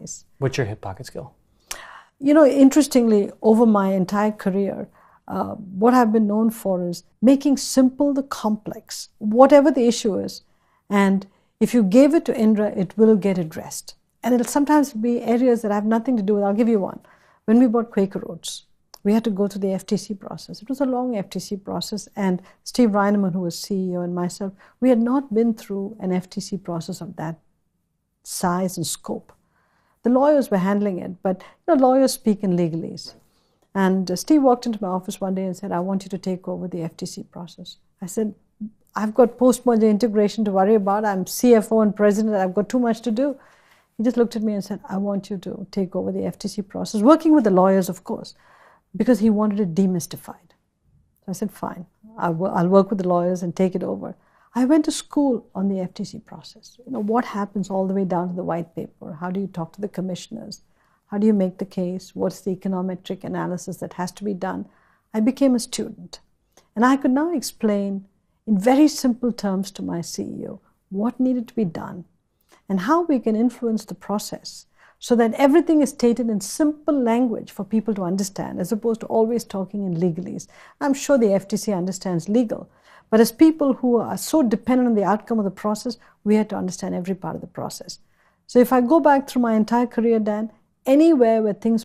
wise. What's your hip pocket skill? You know, interestingly, over my entire career, what I've been known for is making simple the complex, whatever the issue is. And if you gave it to Indira, it will get addressed. And it'll sometimes be areas that have nothing to do with. I'll give you one. When we bought Quaker Oats, we had to go through the FTC process. It was a long FTC process, and Steve Reineman, who was CEO, and myself, we had not been through an FTC process of that size and scope. The lawyers were handling it, but lawyers speak in legalese. And Steve walked into my office one day and said, "I want you to take over the FTC process." I said, "I've got post-merger integration to worry about. I'm CFO and president. I've got too much to do." He just looked at me and said, "I want you to take over the FTC process," working with the lawyers, of course, because he wanted it demystified. So I said, "Fine, I'll work with the lawyers and take it over." I went to school on the FTC process. What happens all the way down to the white paper? How do you talk to the commissioners? How do you make the case? What's the econometric analysis that has to be done? I became a student. And I could now explain in very simple terms to my CEO what needed to be done and how we can influence the process so that everything is stated in simple language for people to understand, as opposed to always talking in legalese. I'm sure the FTC understands legal, but as people who are so dependent on the outcome of the process, we had to understand every part of the process. So if I go back through my entire career, Dan, anywhere where things